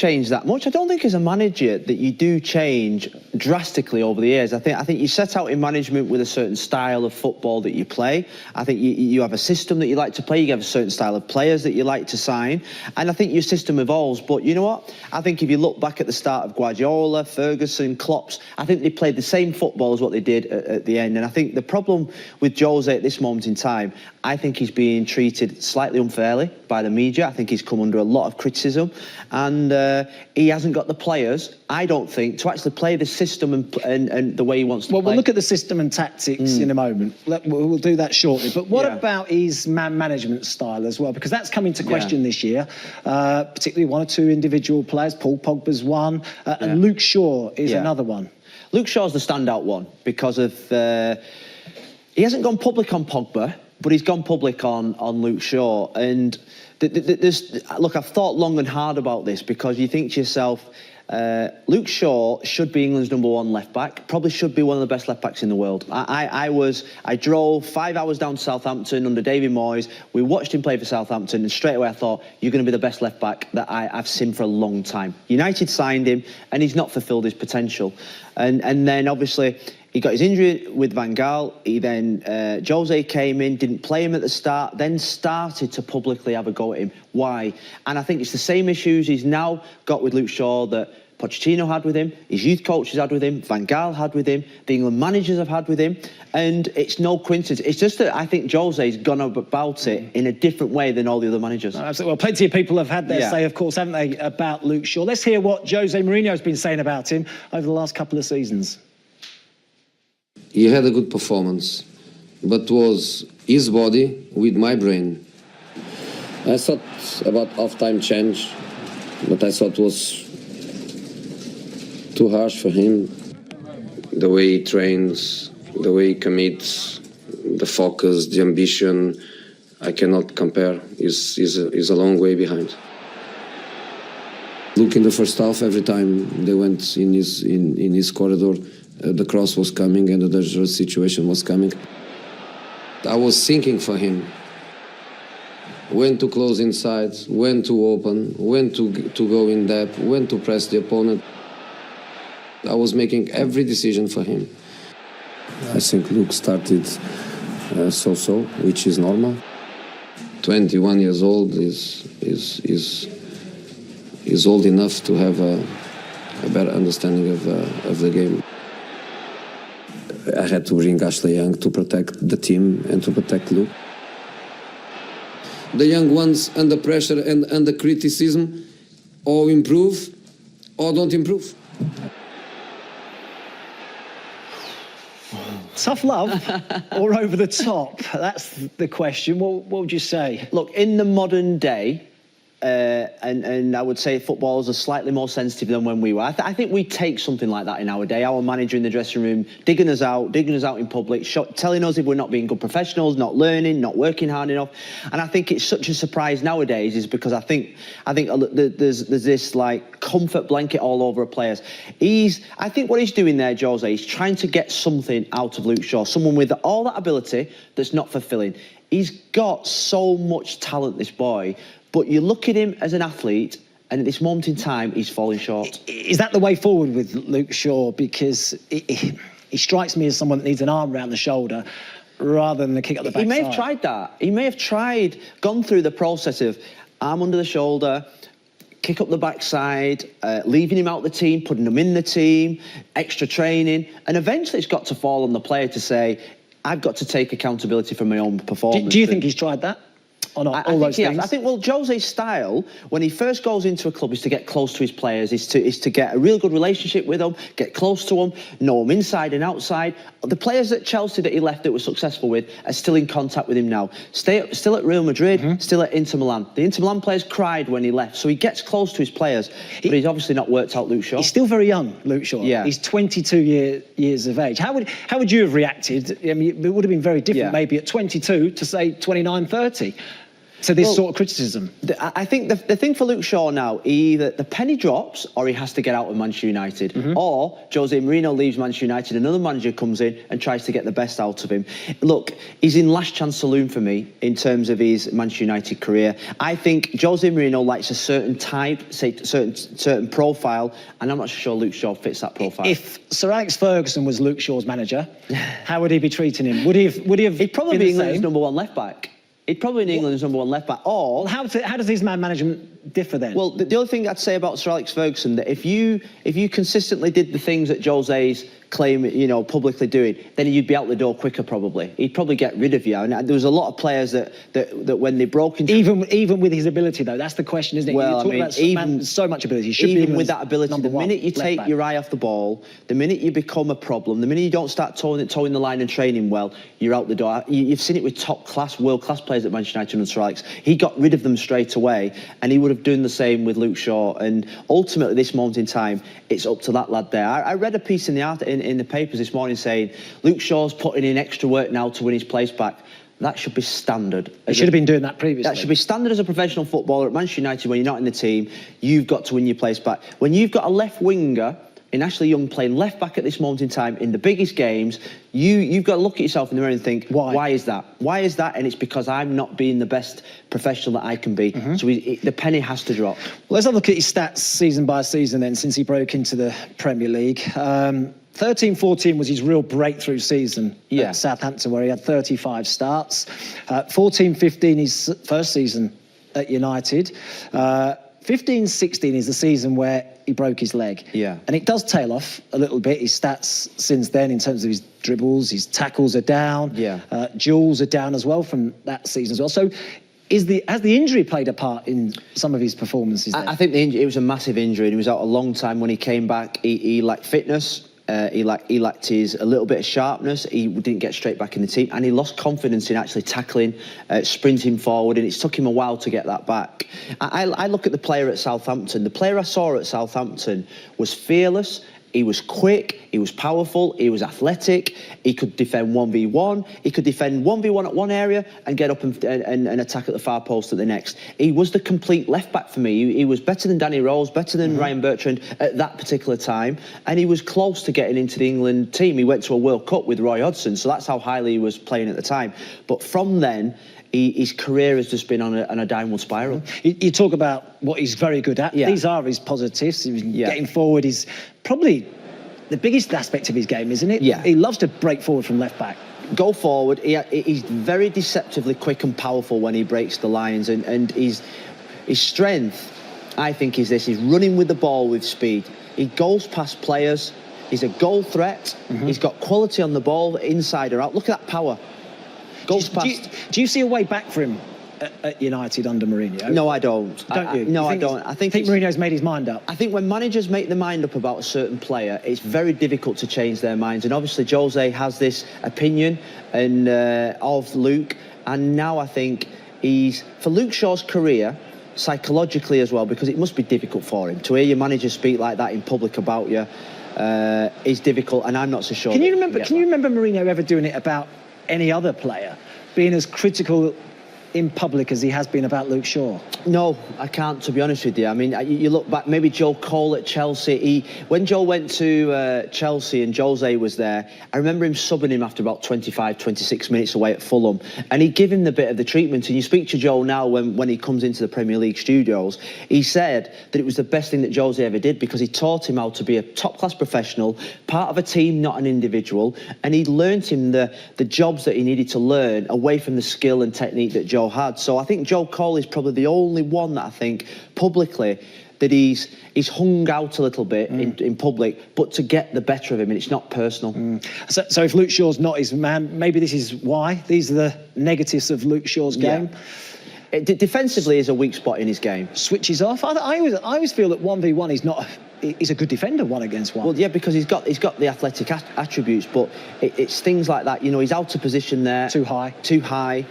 change that much. I don't think as a manager that you do change drastically over the years. I think you set out in management with a certain style of football that you play. I think you have a system that you like to play. You have a certain style of players that you like to sign. And I think your system evolves. But you know what? I think if you look back at the start of Guardiola, Ferguson, Klopp's, I think they played the same football as what they did at the end. And I think the problem with Jose at this moment in time, I think he's being treated slightly unfairly by the media. I think he's come under a lot of criticism. And he hasn't got the players, I don't think, to actually play the system and the way he wants to play. We'll look at the system and tactics in a moment. We'll do that shortly. But what about his management style as well? Because that's come into question this year, particularly one or two individual players. Paul Pogba's one, and Luke Shaw is another one. Luke Shaw's the standout one because of... he hasn't gone public on Pogba, but he's gone public on Luke Shaw. And look, I've thought long and hard about this because you think to yourself, Luke Shaw should be England's #1 left back. Probably should be one of the best left backs in the world. I drove 5 hours down to Southampton under David Moyes. We watched him play for Southampton, and straight away I thought, you're going to be the best left back that I've seen for a long time. United signed him, and he's not fulfilled his potential. And then obviously he got his injury with Van Gaal. He then Jose came in, didn't play him at the start, then started to publicly have a go at him. Why? And I think it's the same issues he's now got with Luke Shaw that Pochettino had with him, his youth coaches had with him, Van Gaal had with him, the England managers have had with him, and it's no coincidence. It's just that I think Jose's gone about it in a different way than all the other managers. Absolutely. Well, plenty of people have had their say, of course, haven't they, about Luke Shaw. Let's hear what Jose Mourinho has been saying about him over the last couple of seasons. He had a good performance, but was his body with my brain. I thought about half-time change, but I thought it was too harsh for him. The way he trains, the way he commits, the focus, the ambition, I cannot compare. He's a long way behind. Look, in the first half, every time they went in his corridor, the cross was coming and the dangerous situation was coming. I was thinking for him when to close inside, when to open, when to go in depth, when to press the opponent. I was making every decision for him. I think Luke started so-so, which is normal. 21 years old is old enough to have a better understanding of the game. I had to bring Ashley Young to protect the team and to protect Luke. The young ones under pressure and under criticism or improve or don't improve. Tough love or over the top? That's the question. What would you say? Look, in the modern day, and I would say footballers are slightly more sensitive than when we were. I think we take something like that in our day. Our manager in the dressing room digging us out in public, telling us if we're not being good professionals, not learning, not working hard enough. And I think it's such a surprise nowadays is because I think there's this like comfort blanket all over players. I think what he's doing there, Jose, he's trying to get something out of Luke Shaw, someone with all that ability that's not fulfilling. He's got so much talent, this boy. But you look at him as an athlete, and at this moment in time, he's falling short. Is that the way forward with Luke Shaw? Because he strikes me as someone that needs an arm around the shoulder rather than the kick up the backside. He may have tried that. He may have gone through the process of arm under the shoulder, kick up the backside, leaving him out the team, putting him in the team, extra training. And eventually it's got to fall on the player to say, I've got to take accountability for my own performance. Do you think he's tried that? Or not, all those things? I think, well, Jose's style, when he first goes into a club, is to get close to his players, is to get a real good relationship with them, get close to them, know them inside and outside. The players at Chelsea that he left that were successful with are still in contact with him now. Still at Real Madrid, still at Inter Milan. The Inter Milan players cried when he left, so he gets close to his players, but he's obviously not worked out Luke Shaw. He's still very young, Luke Shaw. Yeah. He's 22 years of age. How would you have reacted? I mean, it would have been very different maybe at 22 to, say, 29, 30. to this sort of criticism? I think the thing for Luke Shaw now, either the penny drops or he has to get out of Manchester United, or Jose Mourinho leaves Manchester United, another manager comes in and tries to get the best out of him. Look, he's in last chance saloon for me in terms of his Manchester United career. I think Jose Mourinho likes a certain type, say certain profile, and I'm not sure Luke Shaw fits that profile. If Sir Alex Ferguson was Luke Shaw's manager, how would he be treating him? Would he have? He'd probably been be the England's same? number one left back. He'd probably be England's number one left back. Or Well, how does his man management differ then? well, the other thing I'd say about Sir Alex Ferguson, that if you consistently did the things that Jose's claim, publicly doing, then you'd be out the door quicker probably. He'd probably get rid of you. And there was a lot of players that when they broke into... Even with his ability, though, that's the question, isn't it? Well, You're talking about so much ability. He should be even with that ability, the minute you take back. your eye off the ball, the minute you become a problem, the minute you don't start towing the line and training well, you're out the door. You've seen it with top-class, world-class players at Manchester United and Sir Alex. He got rid of them straight away, and he would have done the same with Luke Shaw. And ultimately, this moment in time, it's up to that lad there. I read a piece in the papers this morning saying Luke Shaw's putting in extra work now to win his place back. That should be standard. He should have been doing that previously. That should be standard as a professional footballer at Manchester United. When you're not in the team, you've got to win your place back. When you've got a left winger in Ashley Young playing left back at this moment in time in the biggest games, you've got to look at yourself in the mirror and think, why is that? Why is that? And it's because I'm not being the best professional that I can be. So the penny has to drop. Well, let's have a look at his stats season by season then, since he broke into the Premier League. 13-14 was his real breakthrough season at Southampton, where he had 35 starts. 14-15, his first season at United. 15-16 is the season where he broke his leg. Yeah. And it does tail off a little bit, his stats since then, in terms of his dribbles, his tackles are down. Yeah. Duels are down as well from that season as well. So has the injury played a part in some of his performances then? I think it was a massive injury, and he was out a long time. When he came back, he lacked fitness. He lacked a little bit of sharpness. He didn't get straight back in the team, and he lost confidence in actually tackling, sprinting forward, and it's took him a while to get that back. I look at the player at Southampton. The player I saw at Southampton was fearless. He was quick, he was powerful, he was athletic, he could defend 1v1, he could defend 1v1 at one area and get up and attack at the far post at the next. He was the complete left-back for me. He was better than Danny Rose, better than Ryan Bertrand at that particular time, and he was close to getting into the England team. He went to a World Cup with Roy Hodgson, so that's how highly he was playing at the time. But from then, his career has just been on a downward spiral. You talk about what he's very good at. These are his positives. He's getting forward is probably the biggest aspect of his game, isn't it? Yeah. He loves to break forward from left back. Go forward. He's very deceptively quick and powerful when he breaks the lines, and his strength, I think, is this: he's running with the ball with speed. He goes past players. He's a goal threat. He's got quality on the ball, inside or out. Look at that power. Do you see a way back for him at United under Mourinho? No, I don't. Don't you? No, I don't. I think Mourinho's made his mind up. I think when managers make their mind up about a certain player, it's very difficult to change their minds. And obviously, Jose has this opinion of Luke, and now I think for Luke Shaw's career, psychologically as well, because it must be difficult for him to hear your manager speak like that in public about you. Is difficult, and I'm not so sure. Can you remember Mourinho ever doing it about any other player, being as critical in public as he has been about Luke Shaw? No, I can't, to be honest with you. I mean, you look back, maybe Joe Cole at Chelsea. When Joe went to Chelsea and Jose was there, I remember him subbing him after about 25, 26 minutes away at Fulham. And he'd give him the bit of the treatment. And you speak to Joe now when he comes into the Premier League studios, he said that it was the best thing that Jose ever did, because he taught him how to be a top-class professional, part of a team, not an individual. And he learned him the jobs that he needed to learn away from the skill and technique that Joe had. So I think Joe Cole is probably the only one that I think publicly that he's hung out a little bit in public, but to get the better of him, and it's not personal. So if Luke Shaw's not his man, maybe this is why. These are the negatives of Luke Shaw's game. Defensively is a weak spot in his game. Switches off. I always feel that 1v1 he's a good defender 1 against 1. Well, yeah, because he's got the athletic attributes, but it's things like that. You know, he's out of position there. Too high.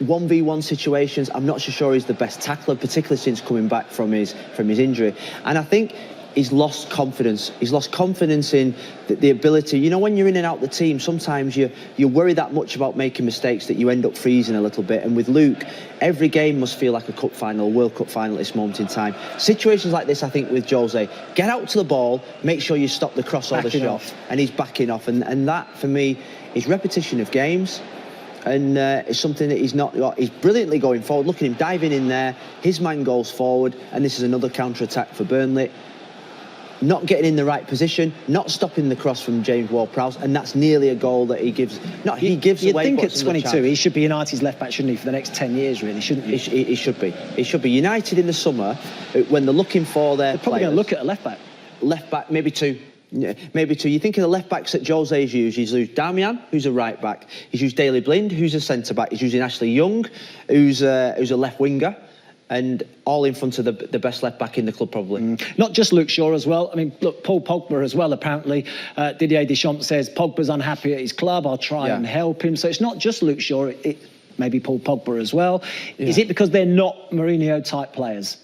1v1 situations, I'm not so sure he's the best tackler, particularly since coming back from his injury. And I think he's lost confidence. He's lost confidence in the ability. You know, when you're in and out the team, sometimes you worry that much about making mistakes that you end up freezing a little bit. And with Luke, every game must feel like a cup final, a World Cup final at this moment in time. Situations like this, I think, with Jose, get out to the ball, make sure you stop the cross or the shot, and he's backing off. And that, for me, is repetition of games. And it's something that he's not got. He's brilliantly going forward. Look at him diving in there. His man goes forward, and this is another counter-attack for Burnley. Not getting in the right position, not stopping the cross from James Ward-Prowse, and that's nearly a goal that he gives. He gives away. You'd think at 22 he should be United's left back, shouldn't he, for the next 10 years, really, shouldn't he? He should be. He should be. United in the summer, when they're looking for their they're probably going to look at a left back. Left back, maybe two. Yeah, maybe two. You think of the left backs that Jose's used. He's used Damian, who's a right back. He's used Daley Blind, who's a centre back. He's using Ashley Young, who's a left winger. And all in front of the best left back in the club, probably. Not just Luke Shaw as well. I mean, look, Paul Pogba as well, apparently. Didier Deschamps says Pogba's unhappy at his club. I'll try and help him. So it's not just Luke Shaw, maybe Paul Pogba as well. Yeah. Is it because they're not Mourinho-type players?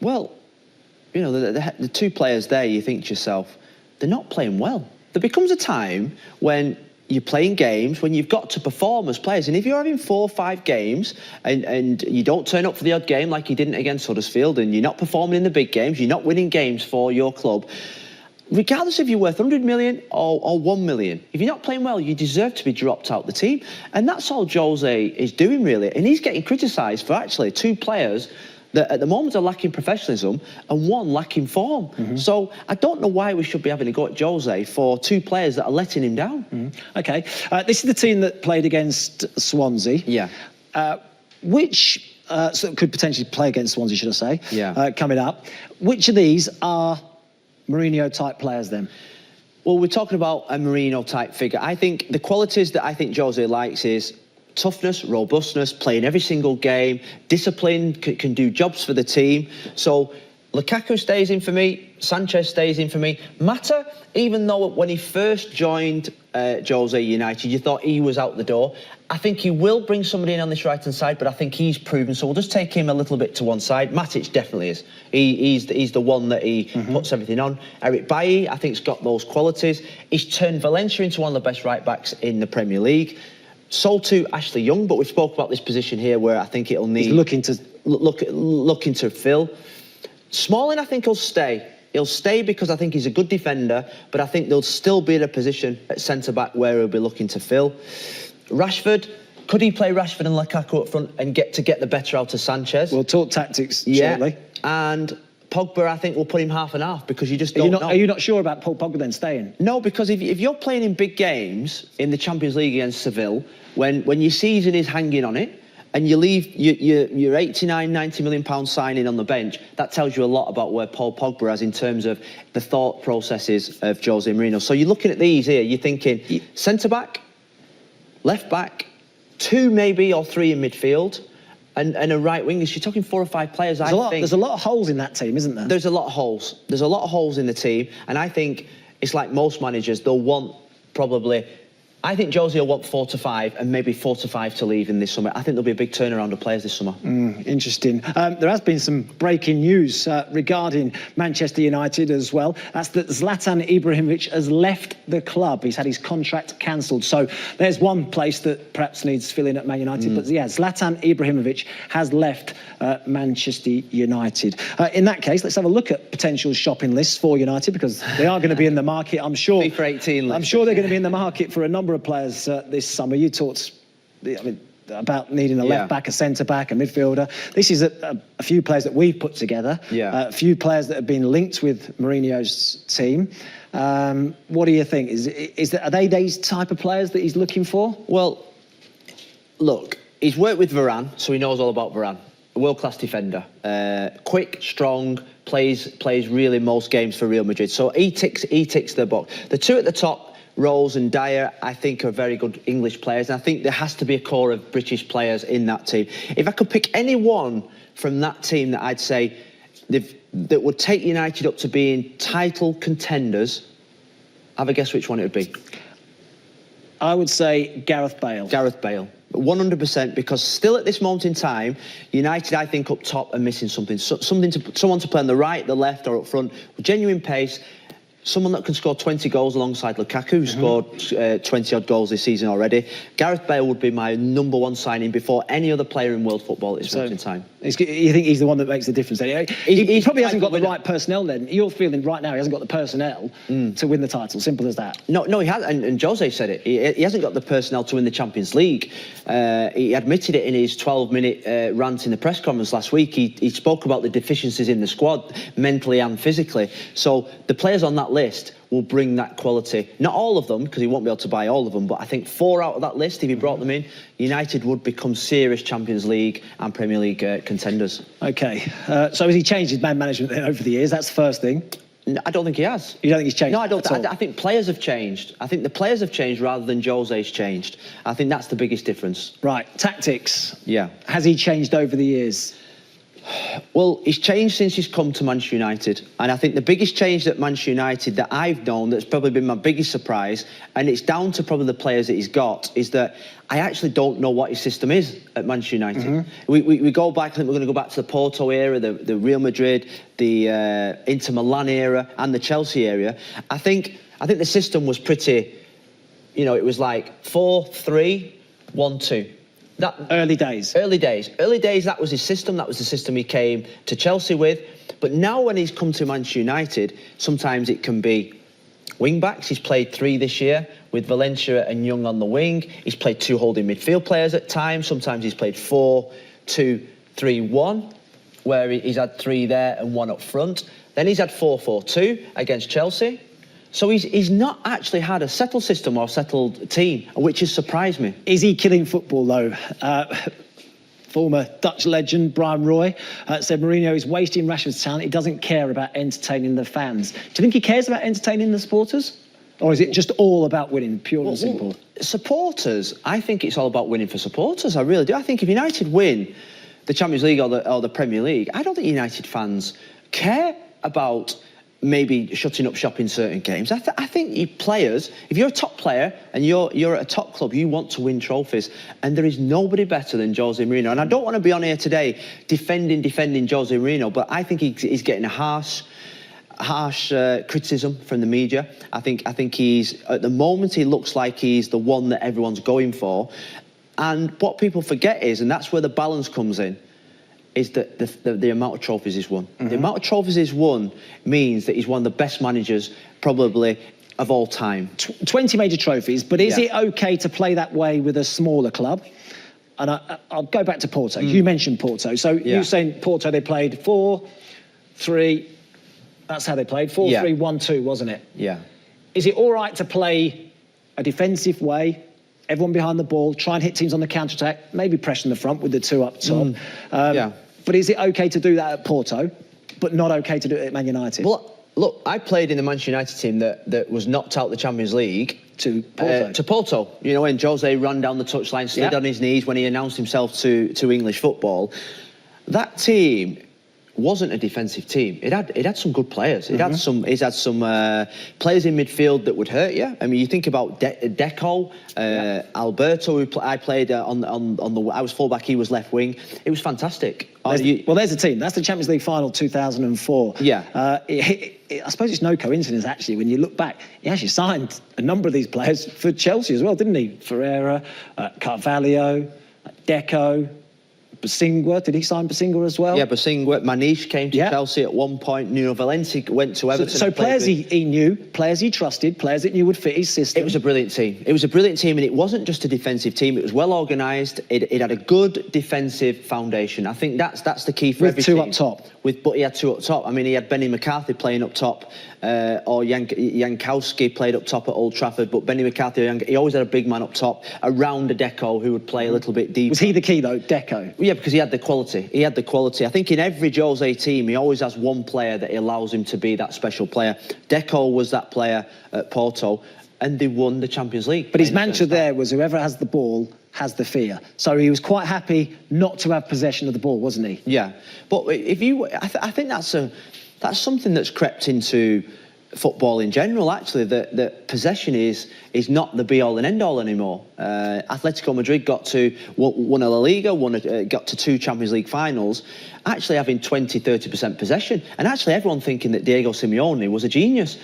Well, you know, the two players there, you think to yourself, they're not playing well. There becomes a time when you're playing games, when you've got to perform as players. And if you're having 4 or 5 games and you don't turn up for the odd game like you didn't against Huddersfield, and you're not performing in the big games, you're not winning games for your club, regardless if you're worth 100 million or 1 million, if you're not playing well, you deserve to be dropped out the team. And that's all Jose is doing, really. And he's getting criticised for actually 2 players that at the moment are lacking professionalism and 1 lacking form. So I don't know why we should be having a go at Jose for 2 players that are letting him down. OK. This is the team that played against Swansea. Yeah. Which so could potentially play against Swansea, should I say? Yeah. Coming up. Which of these are Mourinho-type players then? Well, we're talking about a Mourinho-type figure. I think the qualities that I think Jose likes is toughness, robustness, playing every single game, discipline, can do jobs for the team. So Lukaku stays in for me, Sanchez stays in for me. Mata, even though when he first joined Jose United, you thought he was out the door, I think he will bring somebody in on this right-hand side, but I think he's proven, so we'll just take him a little bit to one side. Matic definitely is. He's the one that he puts everything on. Eric Bailly, I think, has got those qualities. He's turned Valencia into one of the best right-backs in the Premier League. So too Ashley Young, but we've spoke about this position here where I think it'll need... He's looking to fill. Smalling, I think he'll stay. He'll stay because I think he's a good defender, but I think there'll still be in a position at centre-back where he'll be looking to fill. Rashford, could he play Rashford and Lukaku up front and get the better out of Sanchez? We'll talk tactics shortly. And Pogba, I think, will put him half and half because you just don't know. Are you not sure about Paul Pogba then staying? No, because if you're playing in big games in the Champions League against Seville, when your season is hanging on it, and you leave your 89, 90 million pound signing on the bench, that tells you a lot about where Paul Pogba is in terms of the thought processes of Jose Mourinho. So you're looking at these here, you're thinking centre-back, left-back, 2 maybe or 3 in midfield, and a right wing. You're talking 4 or 5 players, I think. There's a lot of holes in that team, isn't there? There's a lot of holes. There's a lot of holes in the team, and I think it's like most managers, they'll want probably... I think Jose will want 4 to 5 and maybe 4 to 5 to leave in this summer. I think there'll be a big turnaround of players this summer. Interesting. There has been some breaking news regarding Manchester United as well. That's that Zlatan Ibrahimovic has left the club. He's had his contract cancelled. So there's one place that perhaps needs filling at Man United. But yeah, Zlatan Ibrahimovic has left Manchester United. In that case, let's have a look at potential shopping lists for United because they are going to be in the market, I'm sure. FIFA 18 list. I'm sure they're going to be in the market for a number of players this summer. You talked about needing a left back, a centre back, a midfielder. This is a few players that we've put together. A few players that have been linked with Mourinho's team. What do you think? Are they these type of players that he's looking for? Well, look, he's worked with Varane, so he knows all about Varane. A world-class defender, quick, strong, plays really most games for Real Madrid. So he ticks the box. The 2 at the top, Rose and Dyer, I think are very good English players, and I think there has to be a core of British players in that team. If I could pick any one from that team that I'd say that would take United up to being title contenders, have a guess which one it would be. I would say Gareth Bale. Gareth Bale. 100%, because still at this moment in time, United, I think, up top are missing something. Someone to play on the right, the left, or up front with genuine pace. Someone that can score 20 goals alongside Lukaku, who scored 20-odd goals this season already. Gareth Bale would be my number one signing before any other player in world football at this moment in time. You think he's the one that makes the difference? He probably hasn't got the right personnel then. You're feeling right now he hasn't got the personnel to win the title. Simple as that. No, he has, and Jose said it. He hasn't got the personnel to win the Champions League. He admitted it in his 12-minute rant in the press conference last week. He spoke about the deficiencies in the squad, mentally and physically. So the players on that list will bring that quality. Not all of them, because he won't be able to buy all of them, but I think 4 out of that list, if he brought them in, United would become serious Champions League and Premier League contenders. OK. So has he changed his man management then over the years? That's the first thing. No, I don't think he has. You don't think he's changed? No, I don't. At all? I think players have changed. I think the players have changed rather than Jose's changed. I think that's the biggest difference. Right. Tactics. Yeah. Has he changed over the years? Well, he's changed since he's come to Manchester United. And I think the biggest change at Manchester United that I've known, that's probably been my biggest surprise, and it's down to probably the players that he's got, is that I actually don't know what his system is at Manchester United. We go back, I think we're going to go back to the Porto era, the Real Madrid, the Inter Milan era, and the Chelsea era. I think the system was pretty, it was like 4-3-1-2. Early days, that was his system. That was the system he came to Chelsea with. But now when he's come to Manchester United, sometimes it can be wing backs. He's played 3 this year with Valencia and Young on the wing. He's played 2 holding midfield players at times. Sometimes he's played 4-2-3-1, where he's had 3 there and 1 up front. Then he's had 4-4-2 against Chelsea. So he's not actually had a settled system or settled team, which has surprised me. Is he killing football, though? Former Dutch legend Brian Roy said Mourinho is wasting Rashford's talent. He doesn't care about entertaining the fans. Do you think he cares about entertaining the supporters? Or is it just all about winning, pure and simple? Supporters, I think it's all about winning for supporters. I really do. I think if United win the Champions League or the Premier League, I don't think United fans care about maybe shutting up shop in certain games. I think you players, if you're a top player and you're at a top club, you want to win trophies. And there is nobody better than Jose Mourinho. And I don't want to be on here today defending Jose Mourinho, but I think he's getting a harsh criticism from the media. I think he's, at the moment, he looks like he's the one that everyone's going for. And what people forget is, and that's where the balance comes in, is that the amount of trophies he's won. The amount of trophies he's won means that he's one of the best managers probably of all time. 20 major trophies, but is it okay to play that way with a smaller club? And I'll go back to Porto. You mentioned Porto. So you're saying Porto, they played 4-3, that's how they played, 4-3-1-2, wasn't it? Yeah. Is it all right to play a defensive way, everyone behind the ball, try and hit teams on the counter-attack, maybe press in the front with the 2 up top? But is it okay to do that at Porto, but not okay to do it at Man United? Well, look, I played in the Manchester United team that was knocked out the Champions League. To Porto. When Jose ran down the touchline, slid on his knees when he announced himself to English football. That team wasn't a defensive team. It had some good players. It had some players in midfield that would hurt you. I mean, you think about Deco, Alberto, who I played on the. I was fullback. He was left wing. It was fantastic. There's the team. That's the Champions League final 2004. Yeah. I suppose it's no coincidence actually when you look back. He actually signed a number of these players for Chelsea as well, didn't he? Ferreira, Carvalho, Deco. Basingwa, did he sign Basingwa as well? Yeah, Basingwa. Manish came to Chelsea at one point. Nuno Valente went to Everton. So players he knew, players he trusted, players that knew would fit his system. It was a brilliant team. It was a brilliant team, and it wasn't just a defensive team. It was well organised. It had a good defensive foundation. I think that's the key for every team. With 2 up top. But he had 2 up top. I mean, he had Benny McCarthy playing up top, or Jankowski played up top at Old Trafford. But Benny McCarthy, he always had a big man up top around a Deco who would play a little bit deeper. Was he the key though, Deco? Yeah, because he had the quality. I think in every Jose team, he always has one player that allows him to be that special player. Deco was that player at Porto, and they won the Champions League. But his mantra there was whoever has the ball has the fear. So he was quite happy not to have possession of the ball, wasn't he? Yeah, but I think that's something that's crept into football in general, actually, that possession is not the be-all and end-all anymore. Atletico Madrid won a La Liga, got to 2 Champions League finals, actually having 20-30% possession, and actually everyone thinking that Diego Simeone was a genius.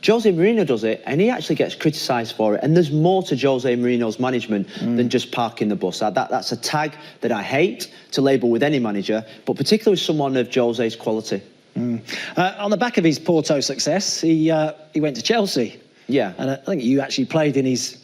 Jose Mourinho does it, and he actually gets criticised for it. And there's more to Jose Mourinho's management than just parking the bus. That's a tag that I hate to label with any manager, but particularly with someone of Jose's quality. On the back of his Porto success, he went to Chelsea. Yeah, and I think you actually played in his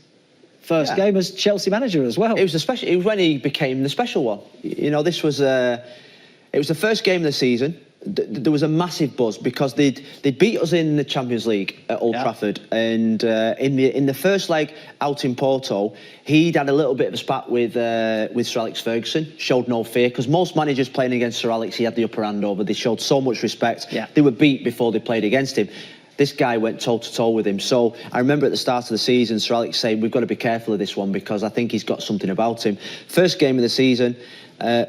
first game as Chelsea manager as well. It was when he became the special one. You know, it was the first game of the season. There was a massive buzz because they'd beat us in the Champions League at Old Trafford, and in the first leg out in Porto, he'd had a little bit of a spat with Sir Alex Ferguson. Showed no fear, because most managers playing against Sir Alex, he had the upper hand over. They showed so much respect. Yeah. They were beat before they played against him. This guy went toe-to-toe with him. So I remember at the start of the season, Sir Alex saying, we've got to be careful of this one because I think he's got something about him. First game of the season,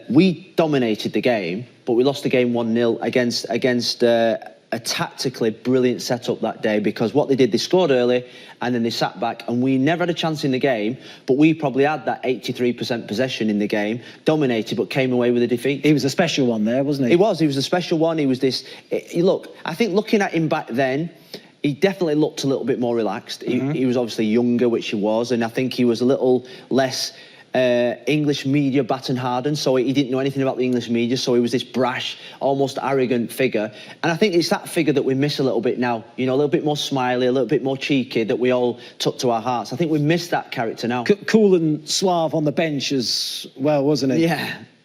we dominated the game, but we lost the game 1-0 against a tactically brilliant setup that day, because what they did, they scored early and then they sat back, and we never had a chance in the game, but we probably had that 83% possession in the game, dominated, but came away with a defeat. He was a special one there, wasn't he? He was a special one. He was this... Look, I think looking at him back then, he definitely looked a little bit more relaxed. He was obviously younger, which he was, and I think he was a little less... English media baton hardened, so he didn't know anything about the English media, so he was this brash, almost arrogant figure. And I think it's that figure that we miss a little bit now, you know, a little bit more smiley, a little bit more cheeky, that we all took to our hearts. I think we miss that character now. Cool and suave on the bench as well, wasn't he?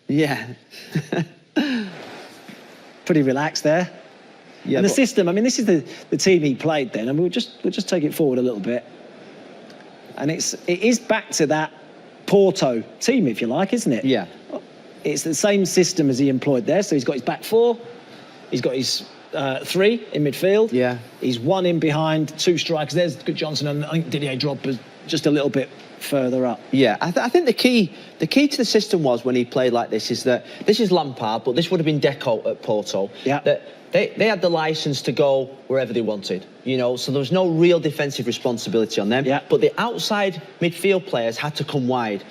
Yeah. Pretty relaxed there. Yeah, and the system, I mean, this is the team he played then, and we'll just take it forward a little bit. And it is back to that Porto team, if you like, isn't it? Yeah. It's the same system as he employed there. So he's got his back 4, he's got his 3 in midfield. Yeah. He's 1 in behind, 2 strikers. There's Good Johnson, and I think Didier Drogba's just a little bit further up. Yeah, I think the key to the system was, when he played like this, is that this is Lampard, but this would have been Deco at Porto. Yeah. That they had the licence to go wherever they wanted, you know, so there was no real defensive responsibility on them. Yeah. But the outside midfield players had to come wide,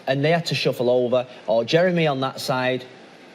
and they had to shuffle over, or Jeremy on that side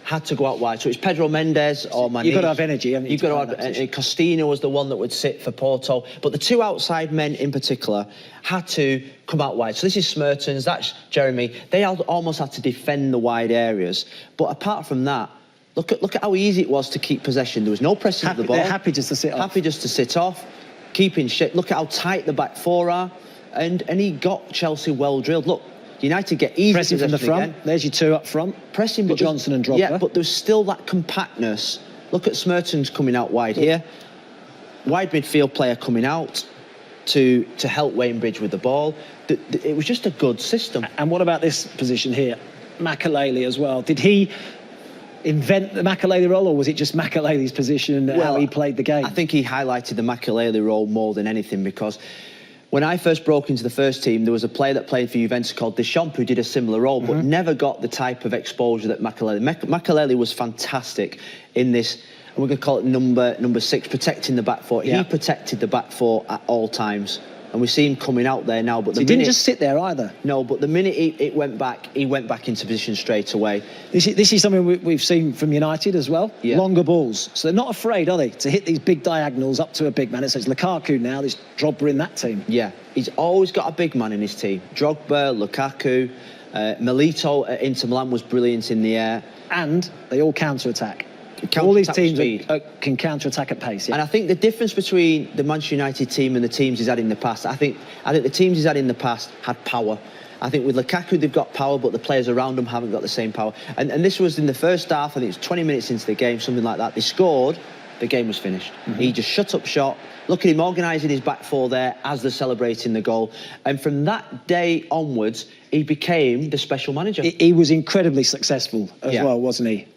had to go out wide. So it's Pedro Mendes or Maniche. You've got to have energy, haven't you? You've got to have, and Costinha was the one that would sit for Porto. But the 2 outside men in particular had to come out wide. So this is Smertens, that's Jeremy. They almost had to defend the wide areas. But apart from that, look at how easy it was to keep possession. There was no pressing of the ball. They're happy just to sit off. Happy just to sit off, keeping shape. Look at how tight the back 4 are. And he got Chelsea well drilled. Look, United get easy pressing from the front. Again. There's your 2 up front. Pressing, but Johnson and Drogba. Yeah, but there's still that compactness. Look at Smertens coming out wide here. Wide midfield player coming out to help Wayne Bridge with the ball. It was just a good system. And what about this position here? Makelele as well. Did he invent the Makelele role, or was it just Makelele's position and how he played the game? I think he highlighted the Makelele role more than anything, because when I first broke into the first team, there was a player that played for Juventus called Deschamps who did a similar role, but never got the type of exposure that Makelele. Makelele was fantastic in this, and we're going to call it number 6, protecting the back 4. Yeah. He protected the back 4 at all times. And we see him coming out there now, but he didn't just sit there either. No, but the minute he went back into position straight away. This is something we've seen from United as well. Yeah. Longer balls, so they're not afraid, are they, to hit these big diagonals up to a big man. It's Lukaku now. There's Drogba in that team. Yeah, he's always got a big man in his team. Drogba, Lukaku, Milito at Inter Milan was brilliant in the air, and they all counter-attack. All these teams can counter-attack at pace. Yeah. And I think the difference between the Manchester United team and the teams he's had in the past, I think the teams he's had in the past had power. I think with Lukaku they've got power, but the players around them haven't got the same power. And this was in the first half. I think it was 20 minutes into the game, something like that. They scored, the game was finished. He just shut up shop. Look at him organising his back 4 there as they're celebrating the goal. And from that day onwards, he became the special manager. He was incredibly successful as well, wasn't he?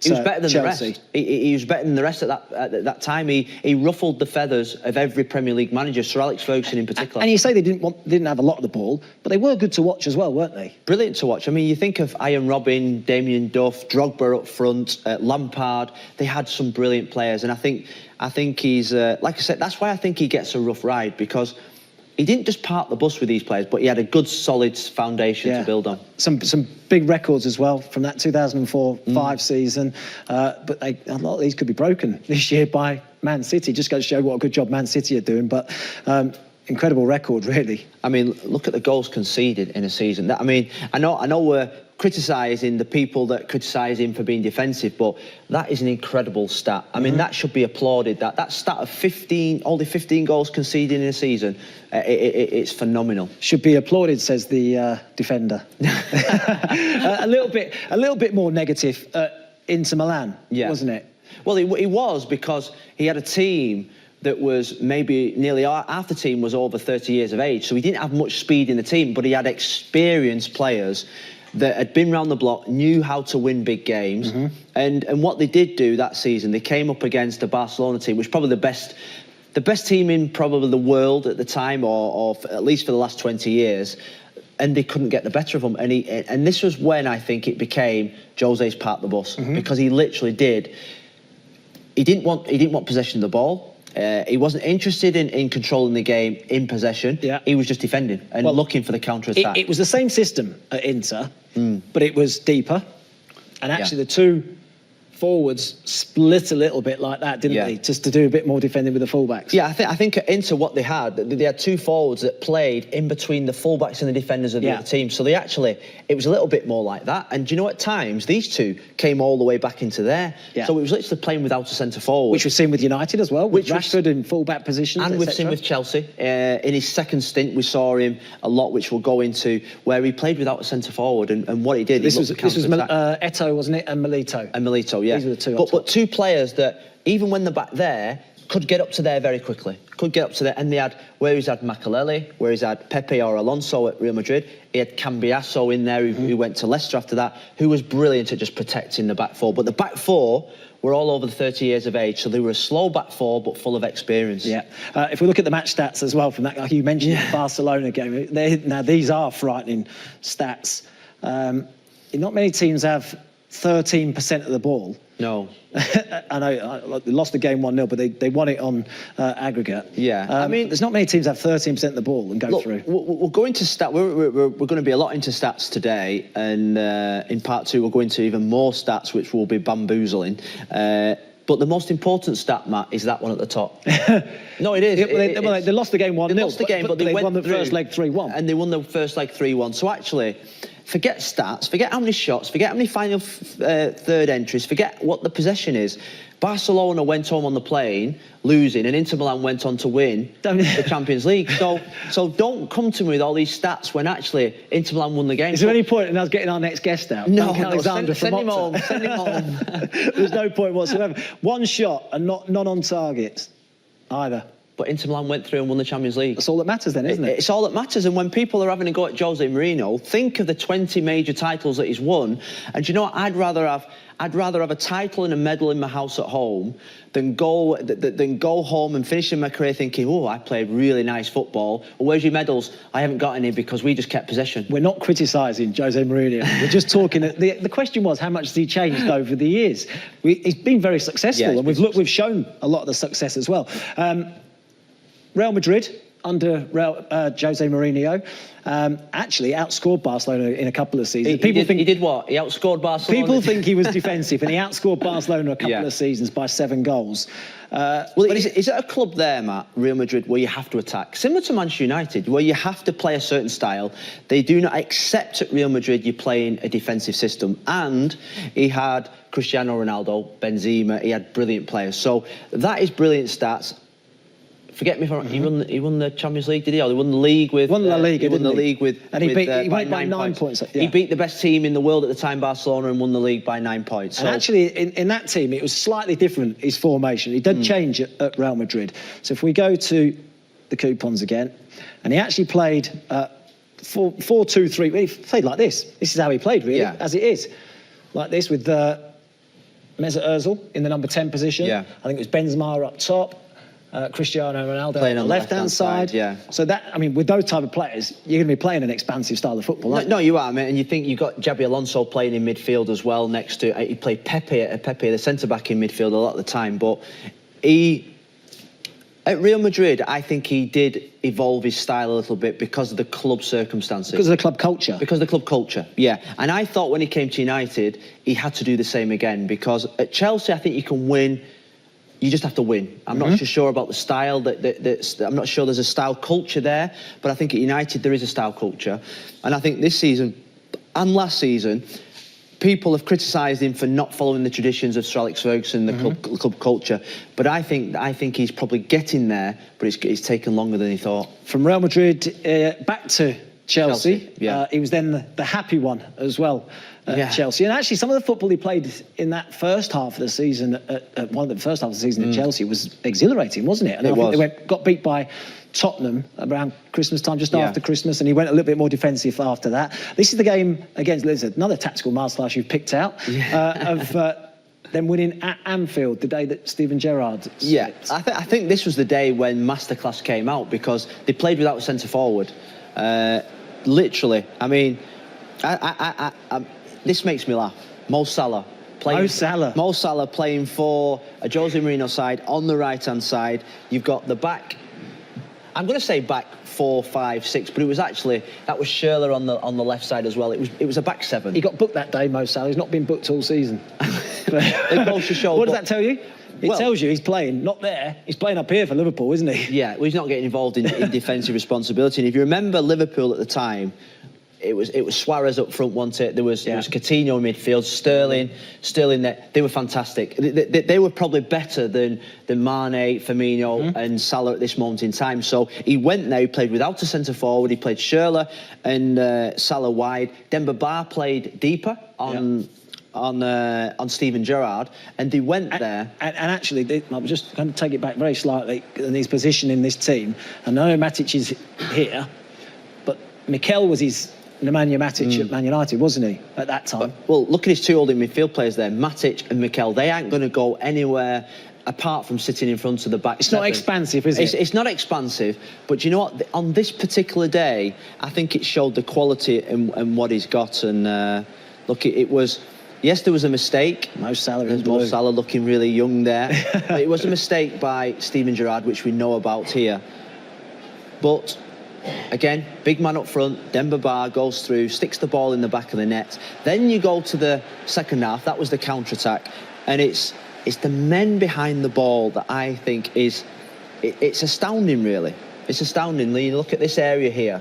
He was better than Chelsea. the rest. He was better than the rest at that time. He ruffled the feathers of every Premier League manager, Sir Alex Ferguson in particular. And you say they didn't have a lot of the ball, but they were good to watch as well, weren't they? Brilliant to watch. I mean, you think of Ian Robin, Damien Duff, Drogba up front, Lampard. They had some brilliant players, and I think he's like I said. That's why I think he gets a rough ride, because he didn't just park the bus with these players, but he had a good, solid foundation to build on. Some big records as well from that 2004-5 season. But a lot of these could be broken this year by Man City. Just goes to show what a good job Man City are doing. But incredible record, really. I mean, look at the goals conceded in a season. I mean, I know we're criticising the people that criticise him for being defensive, but that is an incredible stat. I mean, that should be applauded. That stat of only 15 goals conceded in a season, it's phenomenal. Should be applauded, says the defender. a little bit more negative. Inter Milan, wasn't it? Well, it was, because he had a team that was maybe nearly half the team was over 30 years of age, so he didn't have much speed in the team, but he had experienced players that had been round the block, knew how to win big games. And what they did do that season, they came up against the Barcelona team, which was probably the best team in probably the world at the time, or at least for the last 20 years. And they couldn't get the better of them. And this was when I think it became Jose's part of the bus, because he literally did. He didn't want possession of the ball. He wasn't interested in controlling the game in possession. He was just defending and looking for the counter-attack. It was the same system at Inter, but it was deeper. And actually the two forwards split a little bit like that, didn't they? Just to do a bit more defending with the fullbacks. Yeah, I think at Inter what they had two forwards that played in between the fullbacks and the defenders of the other team. So it was a little bit more like that. And do you know, at times these two came all the way back into there. So it was literally playing without a centre forward. Which we've seen with United as well, with Rashford in fullback positions. And we've seen with Chelsea. In his second stint, we saw him a lot, which we'll go into, where he played without a centre forward. And what he did, this was Eto'o, wasn't it? And Milito. Yeah. These were the two. But two players that, even when they're back there, could get up to there very quickly. Could get up to there. And they had, where he's had Makelele, where he's had Pepe or Alonso at Real Madrid. He had Cambiasso in there, who went to Leicester after that, who was brilliant at just protecting the back four. But the back four were all over the 30 years of age, so they were a slow back four, but full of experience. If we look at the match stats as well from that, like you mentioned, the Barcelona game, now these are frightening stats. Not many teams have 13% of the ball. No. I know they lost the game 1-0, but they won it on aggregate. I mean, there's not many teams that have 13% of the ball and go through. We'll go into stats. We're going to be a lot into stats today, and in part two we'll go into even more stats, which will be bamboozling. But the most important stat, Matt, is that one at the top. No, it is. They lost the game 1-0. They lost the game, but they won the first leg 3-1. And they won the first leg 3-1. So actually, forget stats, forget how many shots, forget how many final third entries, forget what the possession is. Barcelona went home on the plane losing, and Inter Milan went on to win the Champions League. So don't come to me with all these stats when actually Inter Milan won the game. Is there any point in us getting our next guest out? No, Alexander send him home. Send him home. There's no point whatsoever. One shot and none on target either. But Inter Milan went through and won the Champions League. That's all that matters then, isn't it? It's all that matters. And when people are having a go at Jose Mourinho, think of the 20 major titles that he's won. And do you know what? I'd rather have a title and a medal in my house at home than go home and finish in my career thinking, oh, I played really nice football. Well, where's your medals? I haven't got any because we just kept possession. We're not criticising Jose Mourinho. We're just talking. The question was, how much has he changed over the years? He's been very successful, and we've shown a lot of the success as well. Real Madrid under Jose Mourinho actually outscored Barcelona in a couple of seasons. He did what? He outscored Barcelona? People think he was defensive, and he outscored Barcelona a couple of seasons by 7 goals. Is it a club there, Matt, Real Madrid, where you have to attack? Similar to Manchester United, where you have to play a certain style. They do not accept at Real Madrid you're playing a defensive system. And he had Cristiano Ronaldo, Benzema, he had brilliant players. So that is brilliant stats. Forget me if I'm wrong, he won the Champions League, did he? Or he won the league with... Won La Liga, he won the league with... And he won it by 9 points. Yeah. He beat the best team in the world at the time, Barcelona, and won the league by 9 points. And actually, in that team, it was slightly different, his formation. He did change at Real Madrid. So if we go to the coupons again, and he actually played 4-2-3. He played like this. This is how he played, really, as it is. Like this, with Mesut Ozil in the number 10 position. Yeah. I think it was Benzema up top. Cristiano Ronaldo Playing on the left-hand side. yeah. So that, I mean, with those type of players, you're going to be playing an expansive style of football, aren't you? No, you are, mate. And you think you've got Xabi Alonso playing in midfield as well next to... He played Pepe, the centre-back in midfield a lot of the time. But at Real Madrid, I think he did evolve his style a little bit because of the club circumstances. Because of the club culture. Because of the club culture, yeah. And I thought when he came to United, he had to do the same again. Because at Chelsea, I think you can win... You just have to win. I'm not sure about the style. I'm not sure there's a style culture there, but I think at United there is a style culture. And I think this season and last season, people have criticised him for not following the traditions of Sir Alex Ferguson, the club culture. But I think he's probably getting there, but it's taken longer than he thought. From Real Madrid back to Chelsea. Yeah. He was then the happy one as well at Chelsea. And actually, some of the football he played in that first half of the season, one of the first half of the season at Chelsea, was exhilarating, wasn't it? And I think they got beat by Tottenham around Christmas time, just after Christmas, and he went a little bit more defensive after that. This is the game against Lizard, another tactical masterclass you've picked out of them winning at Anfield the day that Steven Gerrard slipped. Yeah, I think this was the day when masterclass came out because they played without a centre forward. Literally, I mean, this makes me laugh. Mo Salah playing for a Jose Mourinho side on the right-hand side. You've got the back. I'm going to say back 4, 5, 6, but it was actually that was Schürrle on the left side as well. It was a back 7. He got booked that day, Mo Salah. He's not been booked all season. What does that tell you? It tells you he's playing, not there. He's playing up here for Liverpool, isn't he? Yeah, well, he's not getting involved in defensive responsibility. And if you remember Liverpool at the time, it was Suarez up front, wasn't it? There was Coutinho in midfield, Sterling there. They were fantastic. They were probably better than Mane, Firmino and Salah at this moment in time. So he went there, he played without a centre forward, he played Schürrle and Salah wide. Demba Ba played deeper on Steven Gerrard, and they went there. And actually, I'm just going to take it back very slightly in his position in this team. I know Matic is here, but Mikel was his Nemanja Matic at Man United, wasn't he, at that time? Well, look at his two holding midfield players there, Matic and Mikel. They aren't going to go anywhere apart from sitting in front of the back. It's not expansive, is it? It's not expansive, but you know what? On this particular day, I think it showed the quality and what he's got. And look, it was... Yes, there was a mistake. Mo Salah looking really young there. But it was a mistake by Steven Gerrard, which we know about here. But, again, big man up front, Demba Ba goes through, sticks the ball in the back of the net. Then you go to the second half. That was the counter-attack. And it's the men behind the ball that I think is... It's astounding, really. It's astounding. You look at this area here.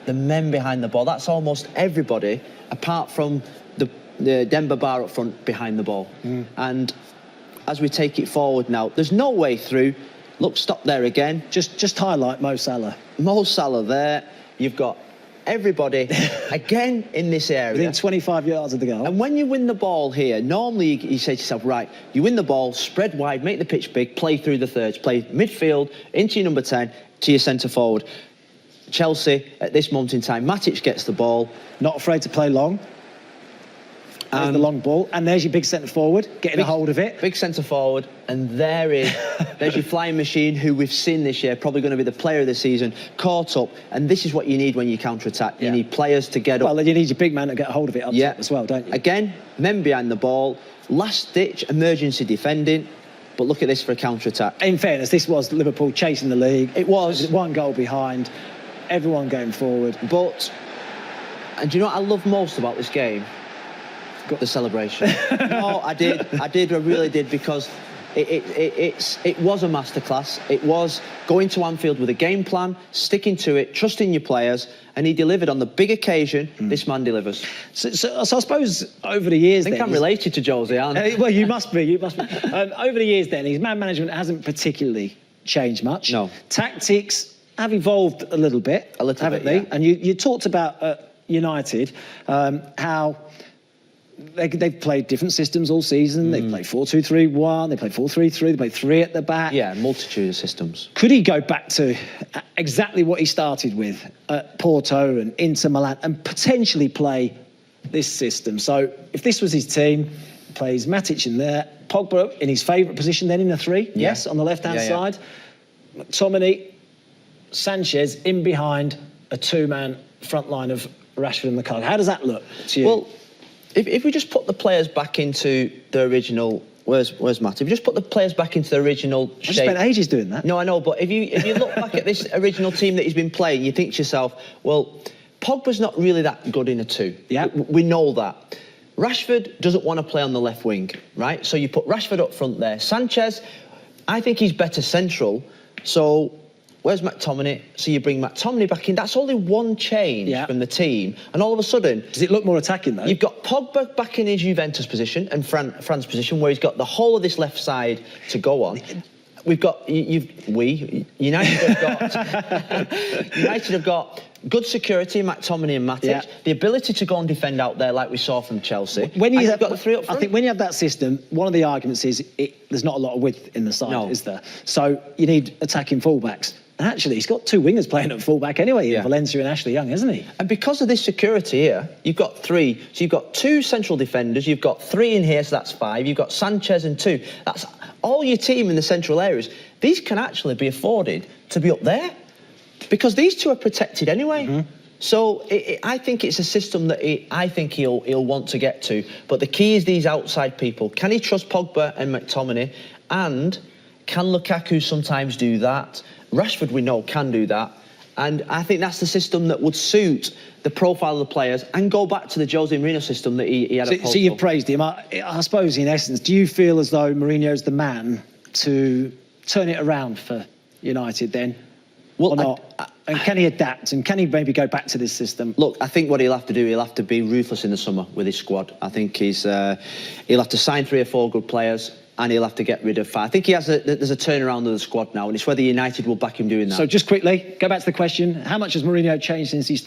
The men behind the ball. That's almost everybody, apart from... the Demba Ba up front behind the ball. And as we take it forward now, there's no way through. Look, stop there again. Just highlight Mo Salah. Mo Salah there. You've got everybody again in this area. Within 25 yards of the goal. And when you win the ball here, normally you say to yourself, right, you win the ball, spread wide, make the pitch big, play through the thirds, play midfield, into your number 10, to your centre forward. Chelsea, at this moment in time, Matic gets the ball. Not afraid to play long. There's the long ball, and there's your big centre forward getting a hold of it. Big centre forward, and there's your flying machine, who we've seen this year, probably going to be the player of the season, caught up. And this is what you need when you counter-attack. You need players to get up. Well, then you need your big man to get a hold of it up top as well, don't you? Again, men behind the ball, last-ditch emergency defending. But look at this for a counter-attack. In fairness, this was Liverpool chasing the league. It was. One goal behind, everyone going forward. And do you know what I love most about this game? The celebration. No, I did. I really did, because it was a masterclass. It was going to Anfield with a game plan, sticking to it, trusting your players, and he delivered on the big occasion. This man delivers. So I suppose over the years, I think I'm related to Jose, aren't I? Well, you must be. Over the years, then, his man management hasn't particularly changed much. No. Tactics have evolved a little bit, haven't they? Yeah. And you talked about United, how they've played different systems all season. They've played 4-2-3-1, they played 4-3-3, they played 3 at the back. Yeah, multitude of systems. Could he go back to exactly what he started with at Porto and Inter Milan and potentially play this system? So if this was his team, plays Matic in there, Pogba in his favourite position, then in a 3, yes, on the left-hand side. McTominay, Sanchez in behind a 2-man front line of Rashford and Lukaku. How does that look to you? Well, if we just put the players back into the original... Where's Matt? If you just put the players back into the original shape... I just spent ages doing that. No, I know, but if you look back at this original team that he's been playing, you think to yourself, well, Pogba's not really that good in a 2. Yeah. We know that. Rashford doesn't want to play on the left wing, right? So you put Rashford up front there. Sanchez, I think he's better central, so... Where's McTominay? So you bring McTominay back in. That's only one change from the team. And all of a sudden... Does it look more attacking, though? You've got Pogba back in his Juventus position and Fran's position, where he's got the whole of this left side to go on. We've got... United have got good security, McTominay and Matic. The ability to go and defend out there like we saw from Chelsea. When you have got the 3 up front. I think when you have that system, one of the arguments is there's not a lot of width in the side, is there? So you need attacking fullbacks. And actually, he's got 2 wingers playing at fullback anyway, Valencia and Ashley Young, hasn't he? And because of this security here, you've got 3. So you've got 2 central defenders, you've got 3 in here, so that's 5. You've got Sanchez and 2. That's all your team in the central areas. These can actually be afforded to be up there because these 2 are protected anyway. So I think it's a system that I think he'll want to get to. But the key is these outside people. Can he trust Pogba and McTominay? And can Lukaku sometimes do that? Rashford, we know, can do that. And I think that's the system that would suit the profile of the players and go back to the Jose Mourinho system that he had at Porto. So you've praised him. I suppose, in essence, do you feel as though Mourinho's the man to turn it around for United then? Well, or not? And can he adapt? And can he maybe go back to this system? Look, I think what he'll have to do, he'll have to be ruthless in the summer with his squad. I think he'll have to sign 3 or 4 good players. And he'll have to get rid of 5. I think there's a turnaround of the squad now, and it's whether United will back him doing that. So just quickly, go back to the question: how much has Mourinho changed since he's